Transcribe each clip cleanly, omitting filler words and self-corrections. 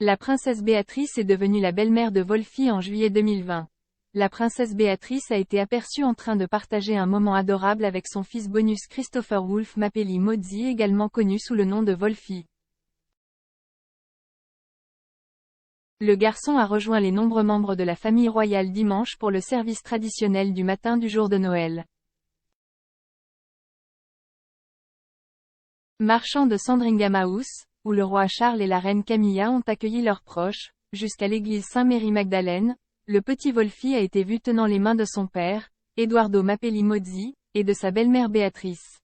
La princesse Béatrice est devenue la belle-mère de Wolfie en juillet 2020. La princesse Béatrice a été aperçue en train de partager un moment adorable avec son fils bonus Christopher Wolf Mapelli Mozzi, également connu sous le nom de Wolfie. Le garçon a rejoint les nombreux membres de la famille royale dimanche pour le service traditionnel du matin du jour de Noël. Marchand de Sandringham House, où le roi Charles et la reine Camilla ont accueilli leurs proches, jusqu'à l'église Saint-Mary-Magdalène, le petit Wolfie a été vu tenant les mains de son père, Edoardo Mapelli Mozzi, et de sa belle-mère Béatrice.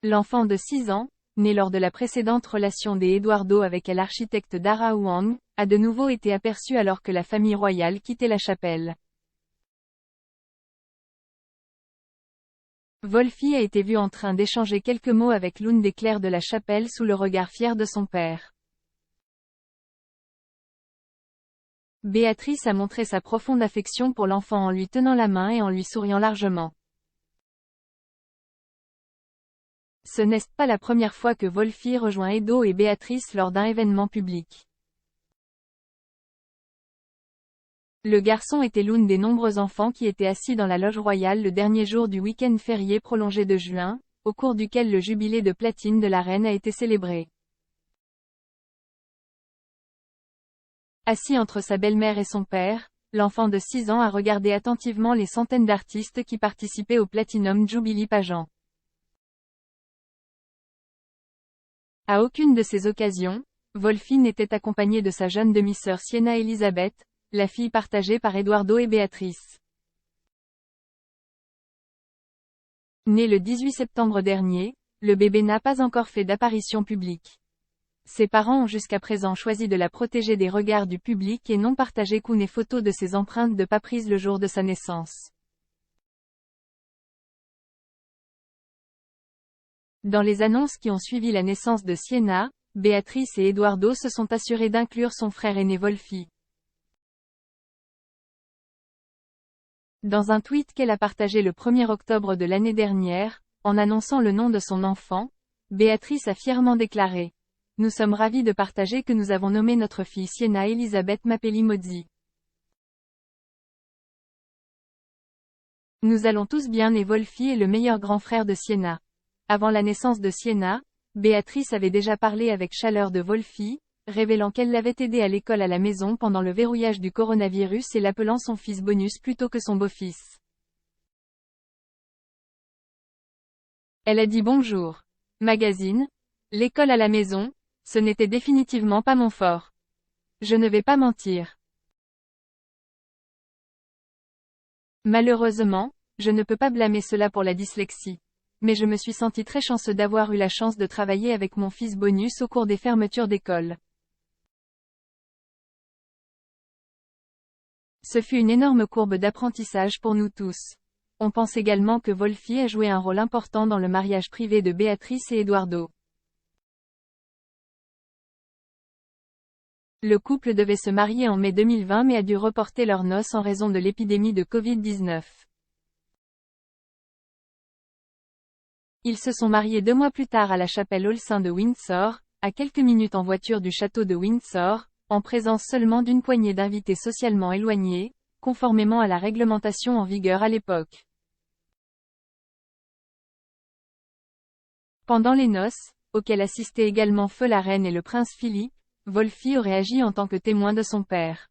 L'enfant de 6 ans, né lors de la précédente relation des Edoardo avec l'architecte Dara Huang, a de nouveau été aperçu alors que la famille royale quittait la chapelle. Wolfie a été vu en train d'échanger quelques mots avec l'une des clercs de la chapelle sous le regard fier de son père. Béatrice a montré sa profonde affection pour l'enfant en lui tenant la main et en lui souriant largement. Ce n'est pas la première fois que Wolfie rejoint Edo et Béatrice lors d'un événement public. Le garçon était l'une des nombreux enfants qui étaient assis dans la loge royale le dernier jour du week-end férié prolongé de juin, au cours duquel le jubilé de platine de la reine a été célébré. Assis entre sa belle-mère et son père, l'enfant de 6 ans a regardé attentivement les centaines d'artistes qui participaient au Platinum Jubilee Pageant. À aucune de ces occasions, Wolfie n'était accompagné de sa jeune demi-sœur Sienna Elizabeth, la fille partagée par Edoardo et Béatrice. Né le 18 septembre dernier, le bébé n'a pas encore fait d'apparition publique. Ses parents ont jusqu'à présent choisi de la protéger des regards du public et n'ont partagé qu'une photo de ses empreintes de pas prises le jour de sa naissance. Dans les annonces qui ont suivi la naissance de Sienna, Béatrice et Edoardo se sont assurés d'inclure son frère aîné Wolfie. Dans un tweet qu'elle a partagé le 1er octobre de l'année dernière, en annonçant le nom de son enfant, Béatrice a fièrement déclaré: « Nous sommes ravis de partager que nous avons nommé notre fille Sienna Elizabeth Mapelli Mozzi. Nous allons tous bien et Wolfie est le meilleur grand frère de Sienna. » Avant la naissance de Sienna, Béatrice avait déjà parlé avec chaleur de Wolfie, révélant qu'elle l'avait aidé à l'école à la maison pendant le verrouillage du coronavirus et l'appelant son fils bonus plutôt que son beau-fils. Elle a dit: Bonjour. Magazine. L'école à la maison, ce n'était définitivement pas mon fort. Je ne vais pas mentir. Malheureusement, je ne peux pas blâmer cela pour la dyslexie. Mais je me suis senti très chanceux d'avoir eu la chance de travailler avec mon fils bonus au cours des fermetures d'école. Ce fut une énorme courbe d'apprentissage pour nous tous. On pense également que Wolfie a joué un rôle important dans le mariage privé de Béatrice et Edoardo. Le couple devait se marier en mai 2020 mais a dû reporter leurs noces en raison de l'épidémie de Covid-19. Ils se sont mariés 2 mois plus tard à la chapelle All Saints de Windsor, à quelques minutes en voiture du château de Windsor, en présence seulement d'une poignée d'invités socialement éloignés, conformément à la réglementation en vigueur à l'époque. Pendant les noces, auxquelles assistaient également feu la reine et le prince Philippe, Wolfie aurait agi en tant que témoin de son père.